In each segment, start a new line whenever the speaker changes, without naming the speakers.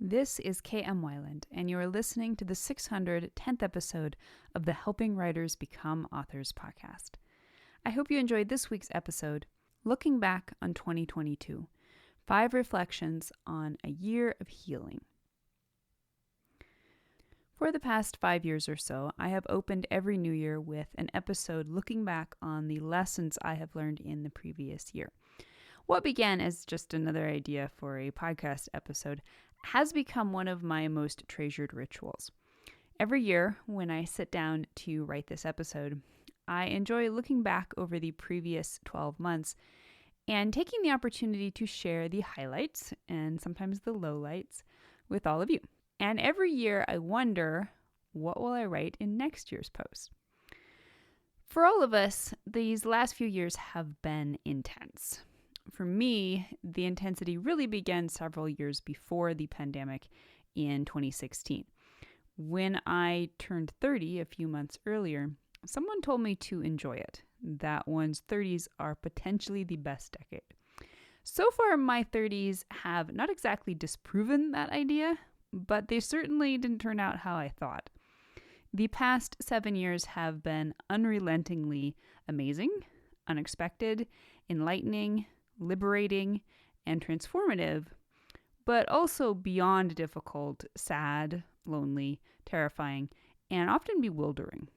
This is K.M. Weiland, and you are listening to the 610th episode of the Helping Writers Become Authors podcast. I hope you enjoyed this week's episode, Looking Back on 2022, 5 reflections on a year of healing. For the past 5 years or so, I have opened every new year with an episode looking back on the lessons I have learned in the previous year. What began as just another idea for a podcast episode has become one of my most treasured rituals. Every year, when I sit down to write this episode, I enjoy looking back over the previous 12 months and taking the opportunity to share the highlights and sometimes the lowlights with all of you. And every year I wonder, what will I write in next year's post? For all of us, these last few years have been intense. For me, the intensity really began several years before the pandemic in 2016. When I turned 30 a few months earlier, someone told me to enjoy it, that one's 30s are potentially the best decade. So far, my 30s have not exactly disproven that idea, but they certainly didn't turn out how I thought. The past 7 years have been unrelentingly amazing, unexpected, enlightening, liberating, and transformative, but also beyond difficult, sad, lonely, terrifying, and often bewildering.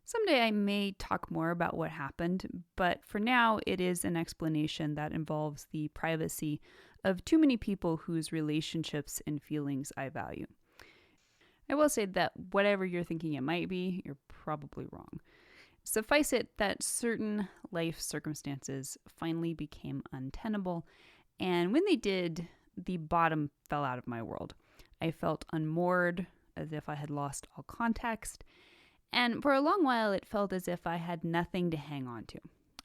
Someday I may talk more about what happened, but for now it is an explanation that involves the privacy of too many people whose relationships and feelings I value. I will say that whatever you're thinking it might be, you're probably wrong. Suffice it that certain life circumstances finally became untenable, and when they did, the bottom fell out of my world. I felt unmoored, as if I had lost all context, and for a long while it felt as if I had nothing to hang on to.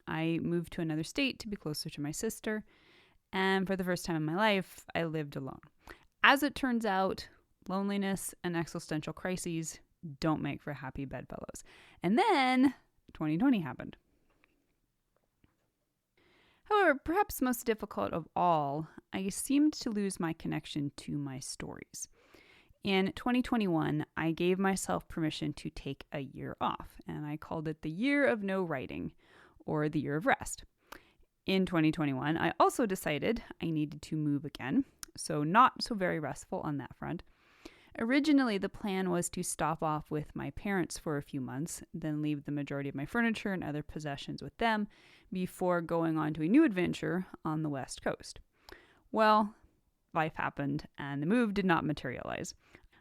I moved to another state to be closer to my sister, and for the first time in my life, I lived alone. As it turns out, loneliness and existential crises don't make for happy bedfellows. And then 2020 happened. However, perhaps most difficult of all, I seemed to lose my connection to my stories. In 2021, I gave myself permission to take a year off, and I called it the year of no writing, or the year of rest. In 2021, I also decided I needed to move again, so not so very restful on that front. Originally, the plan was to stop off with my parents for a few months, then leave the majority of my furniture and other possessions with them before going on to a new adventure on the West Coast. Well, life happened and the move did not materialize.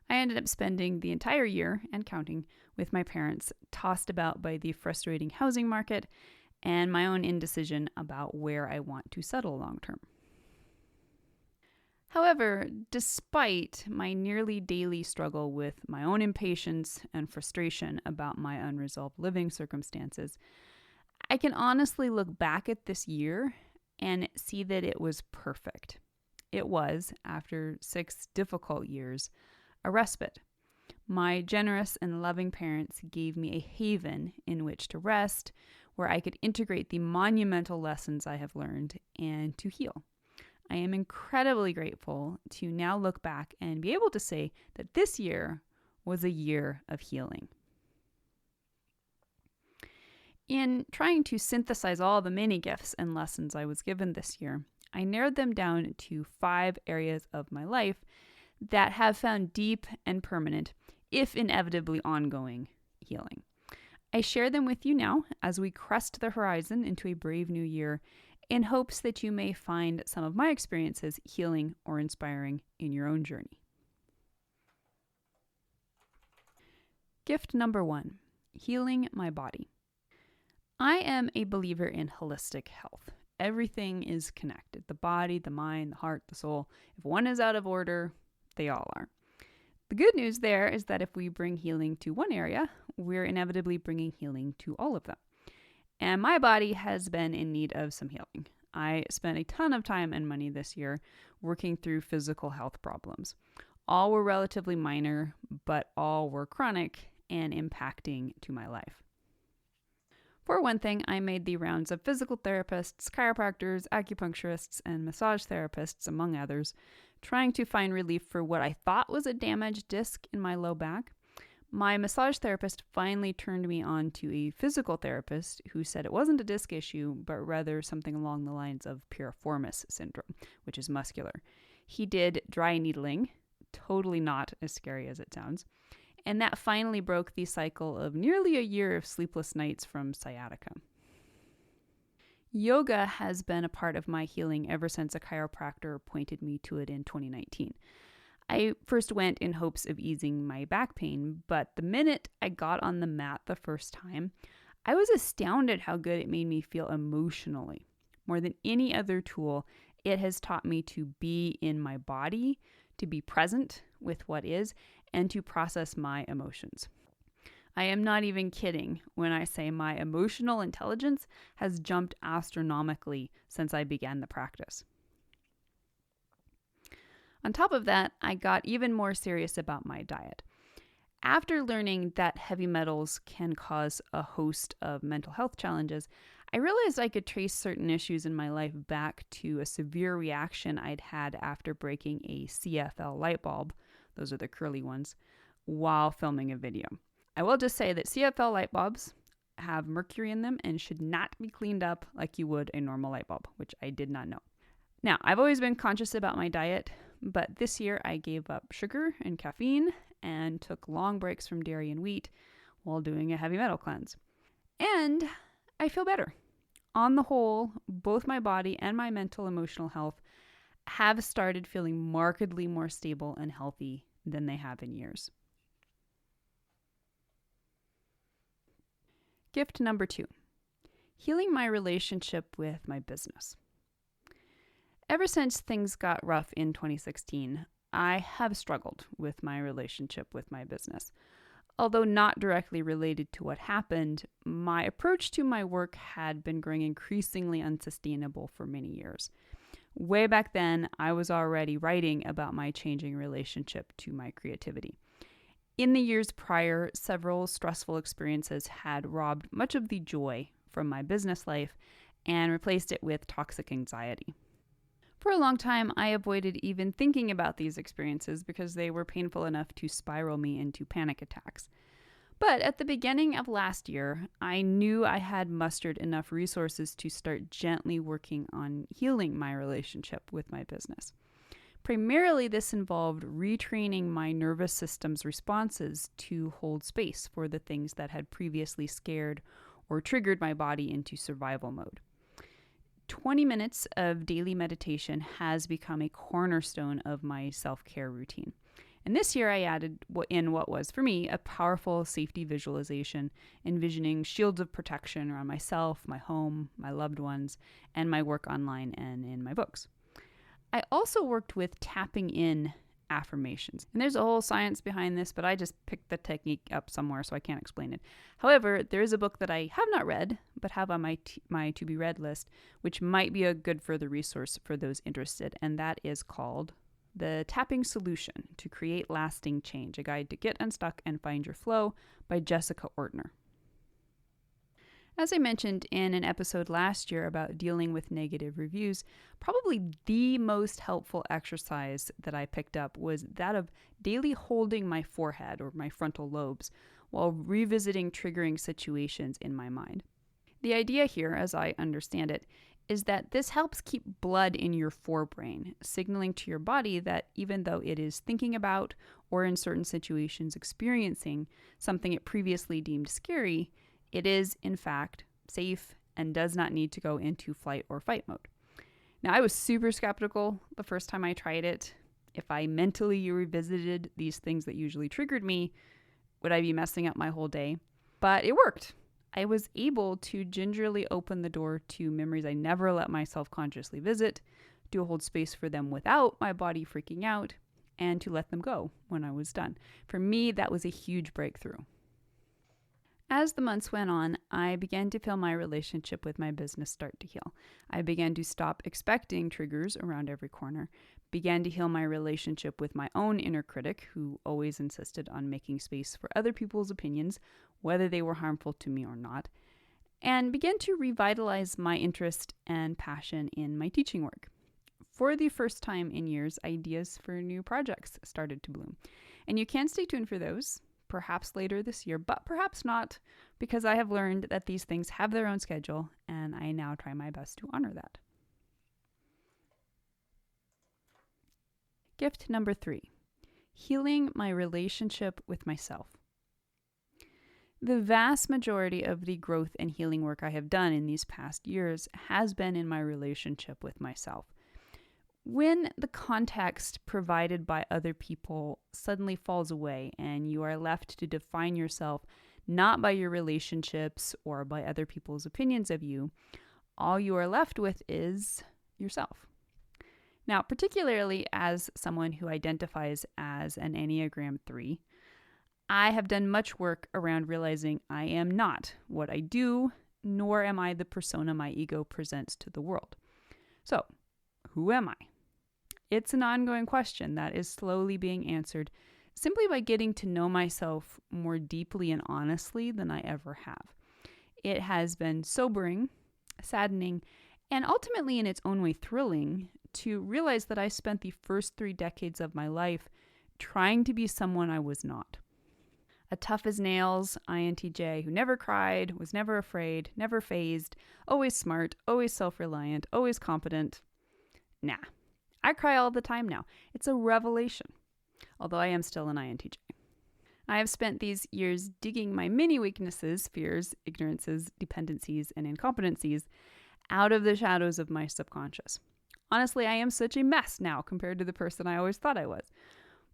I ended up spending the entire year and counting with my parents, tossed about by the frustrating housing market and my own indecision about where I want to settle long term. However, despite my nearly daily struggle with my own impatience and frustration about my unresolved living circumstances, I can honestly look back at this year and see that it was perfect. It was, after 6 difficult years, a respite. My generous and loving parents gave me a haven in which to rest, where I could integrate the monumental lessons I have learned and to heal. I am incredibly grateful to now look back and be able to say that this year was a year of healing. In trying to synthesize all the many gifts and lessons I was given this year, I narrowed them down to 5 areas of my life that have found deep and permanent, if inevitably ongoing, healing. I share them with you now as we crest the horizon into a brave new year, in hopes that you may find some of my experiences healing or inspiring in your own journey. Gift number 1, healing my body. I am a believer in holistic health. Everything is connected. The body, the mind, the heart, the soul. If one is out of order, they all are. The good news there is that if we bring healing to one area, we're inevitably bringing healing to all of them. And my body has been in need of some healing. I spent a ton of time and money this year working through physical health problems. All were relatively minor, but all were chronic and impacting to my life. For one thing, I made the rounds of physical therapists, chiropractors, acupuncturists, and massage therapists, among others, trying to find relief for what I thought was a damaged disc in my low back. My massage therapist finally turned me on to a physical therapist who said it wasn't a disc issue, but rather something along the lines of piriformis syndrome, which is muscular. He did dry needling, totally not as scary as it sounds, and that finally broke the cycle of nearly a year of sleepless nights from sciatica. Yoga has been a part of my healing ever since a chiropractor pointed me to it in 2019. I first went in hopes of easing my back pain, but the minute I got on the mat the first time, I was astounded how good it made me feel emotionally. More than any other tool, it has taught me to be in my body, to be present with what is, and to process my emotions. I am not even kidding when I say my emotional intelligence has jumped astronomically since I began the practice. On top of that, I got even more serious about my diet. After learning that heavy metals can cause a host of mental health challenges, I realized I could trace certain issues in my life back to a severe reaction I'd had after breaking a CFL light bulb, those are the curly ones, while filming a video. I will just say that CFL light bulbs have mercury in them and should not be cleaned up like you would a normal light bulb, which I did not know. Now, I've always been conscious about my diet, but this year I gave up sugar and caffeine and took long breaks from dairy and wheat while doing a heavy metal cleanse. And I feel better. On the whole, both my body and my mental emotional health have started feeling markedly more stable and healthy than they have in years. Gift number 2, healing my relationship with my business. Ever since things got rough in 2016, I have struggled with my relationship with my business. Although not directly related to what happened, my approach to my work had been growing increasingly unsustainable for many years. Way back then, I was already writing about my changing relationship to my creativity. In the years prior, several stressful experiences had robbed much of the joy from my business life and replaced it with toxic anxiety. For a long time, I avoided even thinking about these experiences because they were painful enough to spiral me into panic attacks. But at the beginning of last year, I knew I had mustered enough resources to start gently working on healing my relationship with my business. Primarily, this involved retraining my nervous system's responses to hold space for the things that had previously scared or triggered my body into survival mode. 20 minutes of daily meditation has become a cornerstone of my self-care routine. And this year I added what was, for me, a powerful safety visualization, envisioning shields of protection around myself, my home, my loved ones, and my work online and in my books. I also worked with tapping in affirmations. And there's a whole science behind this, but I just picked the technique up somewhere, so I can't explain it. However, there is a book that I have not read, but have on my to-be-read list, which might be a good further resource for those interested, and that is called The Tapping Solution to Create Lasting Change, a guide to get unstuck and find your flow by Jessica Ortner. As I mentioned in an episode last year about dealing with negative reviews, probably the most helpful exercise that I picked up was that of daily holding my forehead or my frontal lobes while revisiting triggering situations in my mind. The idea here, as I understand it, is that this helps keep blood in your forebrain, signaling to your body that even though it is thinking about or in certain situations experiencing something it previously deemed scary, it is, in fact, safe and does not need to go into flight or fight mode. Now, I was super skeptical the first time I tried it. If I mentally revisited these things that usually triggered me, would I be messing up my whole day? But it worked. I was able to gingerly open the door to memories I never let myself consciously visit, to hold space for them without my body freaking out, and to let them go when I was done. For me, that was a huge breakthrough. As the months went on, I began to feel my relationship with my business start to heal. I began to stop expecting triggers around every corner, began to heal my relationship with my own inner critic, who always insisted on making space for other people's opinions, whether they were harmful to me or not. and began to revitalize my interest and passion in my teaching work. For the first time in years, ideas for new projects started to bloom. And you can stay tuned for those, perhaps later this year, but perhaps not, because I have learned that these things have their own schedule, and I now try my best to honor that. Gift number 3, healing my relationship with myself. The vast majority of the growth and healing work I have done in these past years has been in my relationship with myself. When the context provided by other people suddenly falls away and you are left to define yourself not by your relationships or by other people's opinions of you, all you are left with is yourself. Now, particularly as someone who identifies as an Enneagram 3, I have done much work around realizing I am not what I do, nor am I the persona my ego presents to the world. So, who am I? It's an ongoing question that is slowly being answered simply by getting to know myself more deeply and honestly than I ever have. It has been sobering, saddening, and ultimately in its own way thrilling to realize that I spent the first 3 decades of my life trying to be someone I was not. A tough as nails INTJ who never cried, was never afraid, never fazed, always smart, always self-reliant, always competent. Nah, I cry all the time now. It's a revelation, although I am still an INTJ. I have spent these years digging my many weaknesses, fears, ignorances, dependencies, and incompetencies out of the shadows of my subconscious. Honestly, I am such a mess now compared to the person I always thought I was.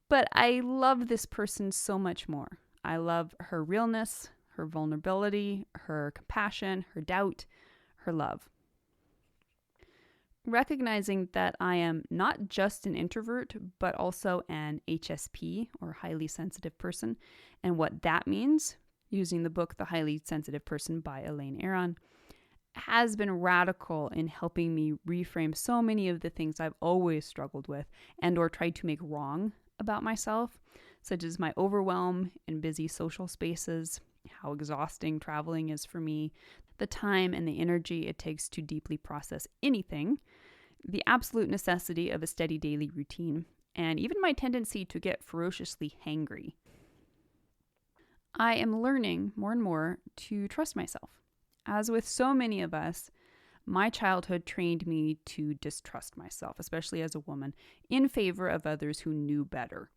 But I love this person so much more. I love her realness, her vulnerability, her compassion, her doubt, her love. Recognizing that I am not just an introvert, but also an HSP, or highly sensitive person, and what that means, using the book The Highly Sensitive Person by Elaine Aron, has been radical in helping me reframe so many of the things I've always struggled with and or tried to make wrong about myself, such as my overwhelm in busy social spaces, how exhausting traveling is for me, the time and the energy it takes to deeply process anything, the absolute necessity of a steady daily routine, and even my tendency to get ferociously hangry. I am learning more and more to trust myself. As with so many of us, my childhood trained me to distrust myself, especially as a woman, in favor of others who knew better.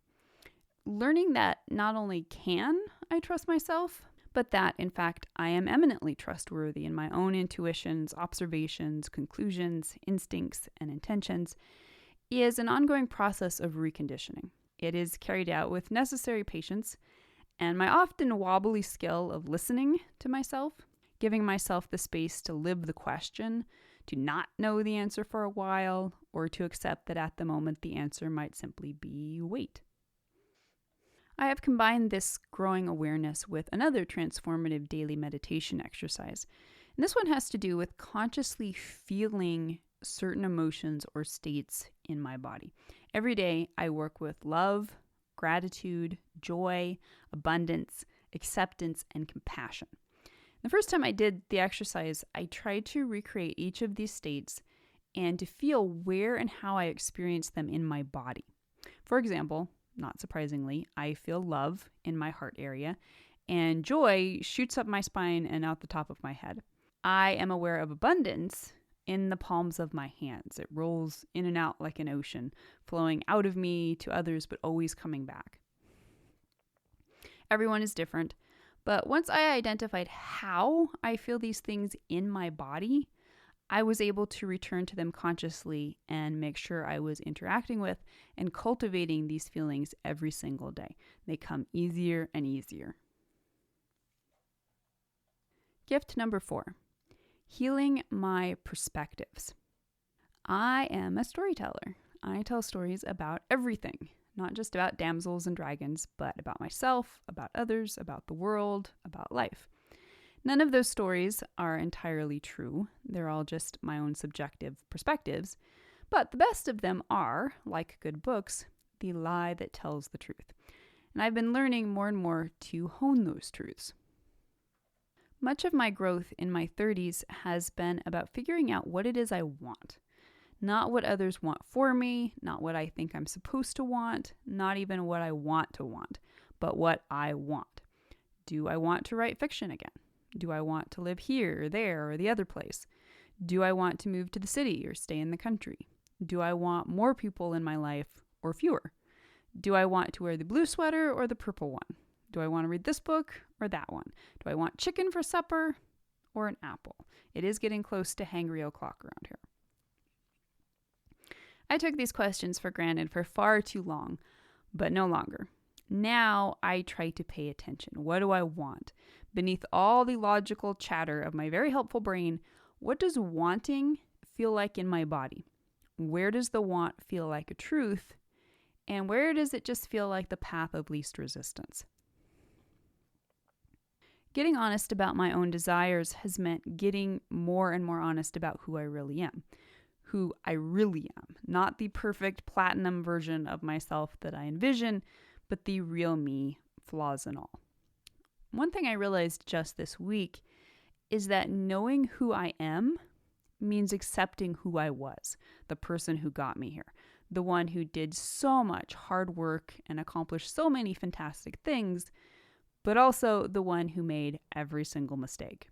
Learning that not only can I trust myself, but that, in fact, I am eminently trustworthy in my own intuitions, observations, conclusions, instincts, and intentions, is an ongoing process of reconditioning. It is carried out with necessary patience and my often wobbly skill of listening to myself, giving myself the space to live the question, to not know the answer for a while, or to accept that at the moment the answer might simply be wait. I have combined this growing awareness with another transformative daily meditation exercise. And this one has to do with consciously feeling certain emotions or states in my body. Every day I work with love, gratitude, joy, abundance, acceptance, and compassion. The first time I did the exercise, I tried to recreate each of these states and to feel where and how I experienced them in my body. For example, not surprisingly, I feel love in my heart area, and joy shoots up my spine and out the top of my head. I am aware of abundance in the palms of my hands. It rolls in and out like an ocean, flowing out of me to others, but always coming back. Everyone is different. But once I identified how I feel these things in my body, I was able to return to them consciously and make sure I was interacting with and cultivating these feelings every single day. They come easier and easier. Gift number 4, healing my perspectives. I am a storyteller. I tell stories about everything. Not just about damsels and dragons, but about myself, about others, about the world, about life. None of those stories are entirely true. They're all just my own subjective perspectives. But the best of them are, like good books, the lie that tells the truth. And I've been learning more and more to hone those truths. Much of my growth in my 30s has been about figuring out what it is I want. Not what others want for me, not what I think I'm supposed to want, not even what I want to want, but what I want. Do I want to write fiction again? Do I want to live here or there or the other place? Do I want to move to the city or stay in the country? Do I want more people in my life or fewer? Do I want to wear the blue sweater or the purple one? Do I want to read this book or that one? Do I want chicken for supper or an apple? It is getting close to hangry o'clock around here. I took these questions for granted for far too long, but no longer. Now I try to pay attention. What do I want? Beneath all the logical chatter of my very helpful brain, what does wanting feel like in my body? Where does the want feel like a truth? And where does it just feel like the path of least resistance? Getting honest about my own desires has meant getting more and more honest about who I really am. Who I really am. Not the perfect platinum version of myself that I envision, but the real me, flaws and all. One thing I realized just this week is that knowing who I am means accepting who I was, the person who got me here, the one who did so much hard work and accomplished so many fantastic things, but also the one who made every single mistake.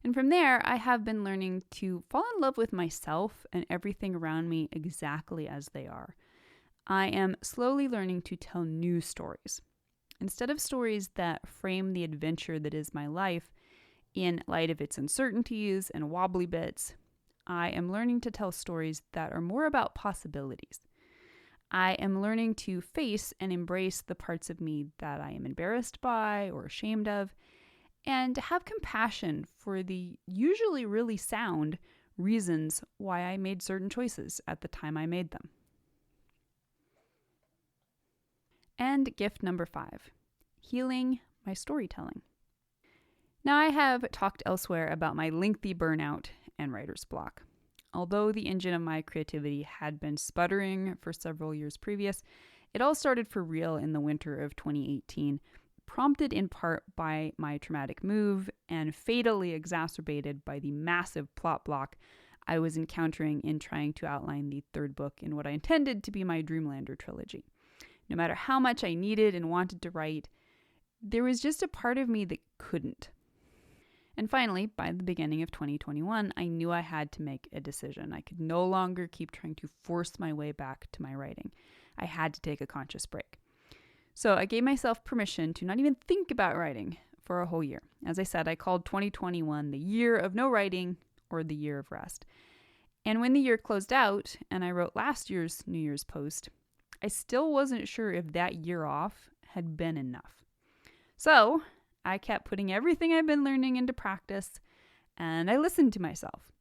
And from there, I have been learning to fall in love with myself and everything around me exactly as they are. I am slowly learning to tell new stories. Instead of stories that frame the adventure that is my life in light of its uncertainties and wobbly bits, I am learning to tell stories that are more about possibilities. I am learning to face and embrace the parts of me that I am embarrassed by or ashamed of, and to have compassion for the usually really sound reasons why I made certain choices at the time I made them. And gift number 5, healing my storytelling. Now, I have talked elsewhere about my lengthy burnout and writer's block. Although the engine of my creativity had been sputtering for several years previous, it all started for real in the winter of 2018, prompted in part by my traumatic move and fatally exacerbated by the massive plot block I was encountering in trying to outline the third book in what I intended to be my Dreamlander trilogy. No matter how much I needed and wanted to write, there was just a part of me that couldn't. And finally, by the beginning of 2021, I knew I had to make a decision. I could no longer keep trying to force my way back to my writing. I had to take a conscious break. So I gave myself permission to not even think about writing for a whole year. As I said, I called 2021 the year of no writing or the year of rest. And when the year closed out and I wrote last year's New Year's post, I still wasn't sure if that year off had been enough. So I kept putting everything I've been learning into practice, and I listened to myself.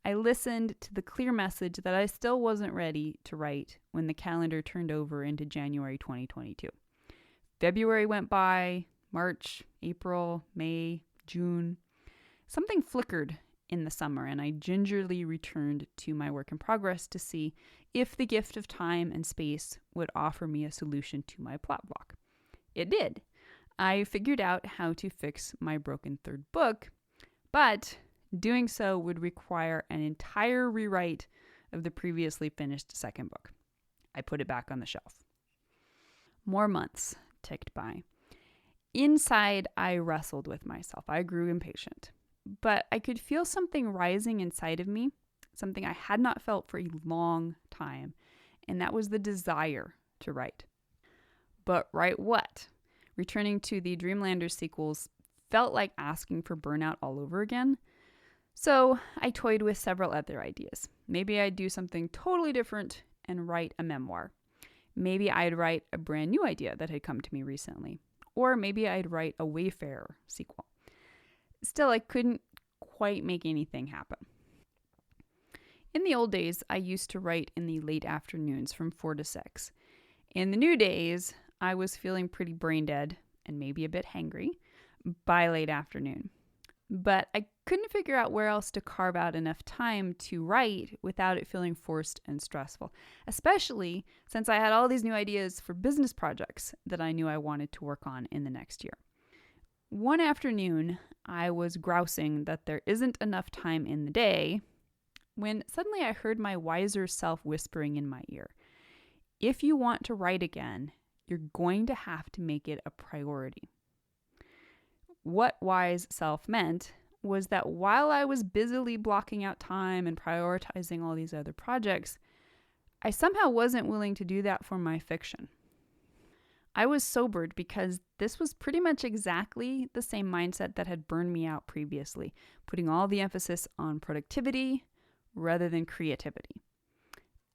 I listened to the clear message that I still wasn't ready to write when the calendar turned over into January 2022. February went by, March, April, May, June. Something flickered in the summer, and I gingerly returned to my work in progress to see if the gift of time and space would offer me a solution to my plot block. It did. I figured out how to fix my broken third book, but doing so would require an entire rewrite of the previously finished second book. I put it back on the shelf. More months ticked by. Inside, I wrestled with myself. I grew impatient. But I could feel something rising inside of me, something I had not felt for a long time, and that was the desire to write. But write what? Returning to the Dreamlander sequels felt like asking for burnout all over again. So I toyed with several other ideas. Maybe I'd do something totally different and write a memoir. Maybe I'd write a brand new idea that had come to me recently. Or maybe I'd write a Wayfarer sequel. Still, I couldn't quite make anything happen. In the old days, I used to write in the late afternoons from 4 to 6. In the new days, I was feeling pretty brain dead and maybe a bit hangry by late afternoon. But I couldn't figure out where else to carve out enough time to write without it feeling forced and stressful, especially since I had all these new ideas for business projects that I knew I wanted to work on in the next year. One afternoon, I was grousing that there isn't enough time in the day when suddenly I heard my wiser self whispering in my ear, if you want to write again, you're going to have to make it a priority. What wise self meant was that while I was busily blocking out time and prioritizing all these other projects, I somehow wasn't willing to do that for my fiction. I was sobered because this was pretty much exactly the same mindset that had burned me out previously, putting all the emphasis on productivity rather than creativity.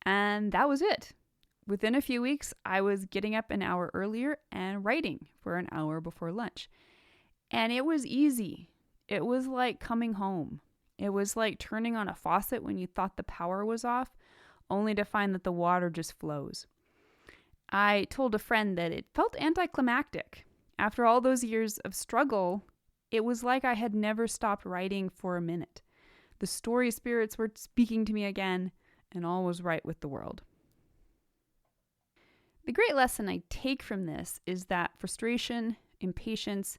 And that was it. Within a few weeks, I was getting up an hour earlier and writing for an hour before lunch. And it was easy. It was like coming home. It was like turning on a faucet when you thought the power was off, only to find that the water just flows. I told a friend that it felt anticlimactic. After all those years of struggle, it was like I had never stopped writing for a minute. The story spirits were speaking to me again, and all was right with the world. The great lesson I take from this is that frustration, impatience,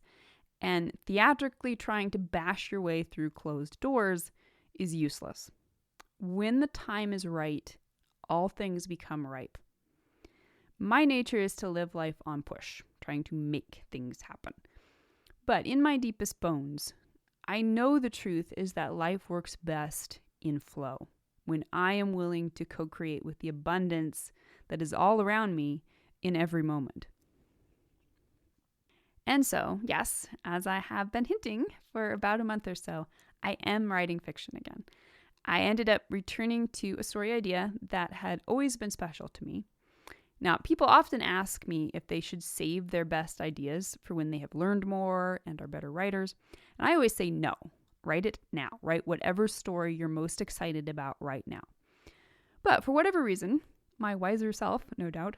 and theatrically trying to bash your way through closed doors is useless. When the time is right, all things become ripe. My nature is to live life on push, trying to make things happen. But in my deepest bones, I know the truth is that life works best in flow, when I am willing to co-create with the abundance that is all around me in every moment. And so, yes, as I have been hinting for about a month or so, I am writing fiction again. I ended up returning to a story idea that had always been special to me. Now, people often ask me if they should save their best ideas for when they have learned more and are better writers. And I always say no. Write it now. Write whatever story you're most excited about right now. But for whatever reason, my wiser self, no doubt,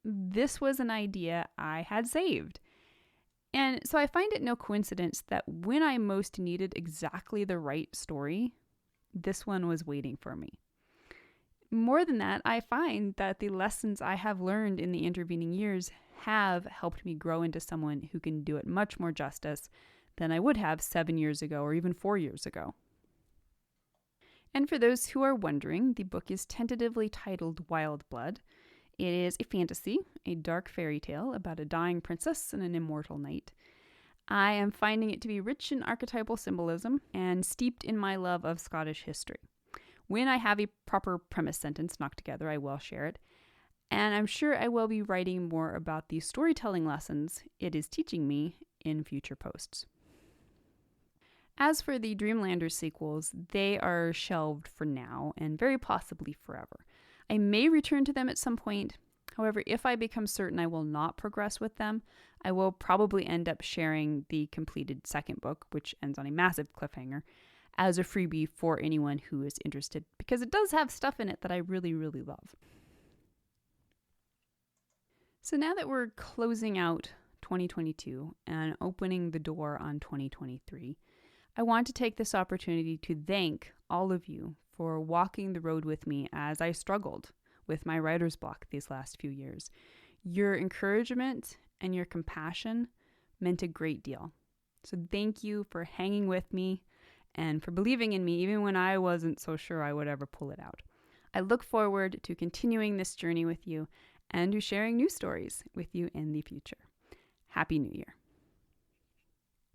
this was an idea I had saved. And so I find it no coincidence that when I most needed exactly the right story, this one was waiting for me. More than that, I find that the lessons I have learned in the intervening years have helped me grow into someone who can do it much more justice than I would have 7 years ago or even 4 years ago. And for those who are wondering, the book is tentatively titled Wild Blood. It is a fantasy, a dark fairy tale about a dying princess and an immortal knight. I am finding it to be rich in archetypal symbolism and steeped in my love of Scottish history. When I have a proper premise sentence knocked together, I will share it. And I'm sure I will be writing more about the storytelling lessons it is teaching me in future posts. As for the Dreamlanders sequels, they are shelved for now and very possibly forever. I may return to them at some point. However, if I become certain I will not progress with them, I will probably end up sharing the completed second book, which ends on a massive cliffhanger, as a freebie for anyone who is interested, because it does have stuff in it that I really, really love. So now that we're closing out 2022 and opening the door on 2023, I want to take this opportunity to thank all of you for walking the road with me as I struggled with my writer's block these last few years. Your encouragement and your compassion meant a great deal. So thank you for hanging with me and for believing in me even when I wasn't so sure I would ever pull it out. I look forward to continuing this journey with you and to sharing new stories with you in the future. Happy New Year.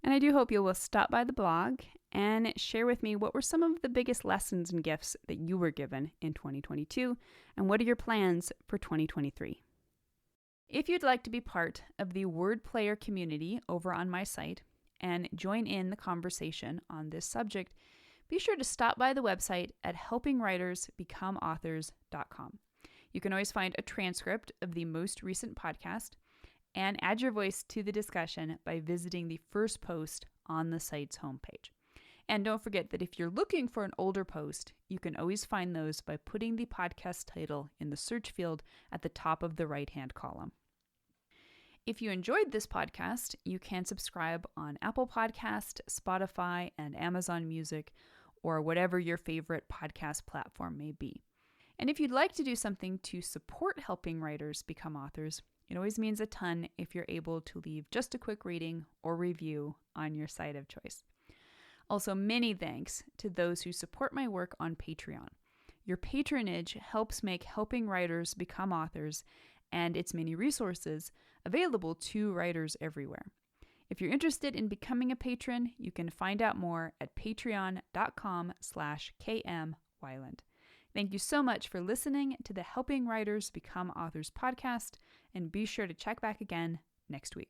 And I do hope you will stop by the blog and share with me what were some of the biggest lessons and gifts that you were given in 2022, and what are your plans for 2023. If you'd like to be part of the Word Player community over on my site and join in the conversation on this subject, be sure to stop by the website at helpingwritersbecomeauthors.com. You can always find a transcript of the most recent podcast and add your voice to the discussion by visiting the first post on the site's homepage. And don't forget that if you're looking for an older post, you can always find those by putting the podcast title in the search field at the top of the right-hand column. If you enjoyed this podcast, you can subscribe on Apple Podcast, Spotify, and Amazon Music, or whatever your favorite podcast platform may be. And if you'd like to do something to support helping writers become authors, it always means a ton if you're able to leave just a quick rating or review on your site of choice. Also, many thanks to those who support my work on Patreon. Your patronage helps make helping writers become authors and its many resources available to writers everywhere. If you're interested in becoming a patron, you can find out more at patreon.com/kmweiland. Thank you so much for listening to the Helping Writers Become Authors podcast, and be sure to check back again next week.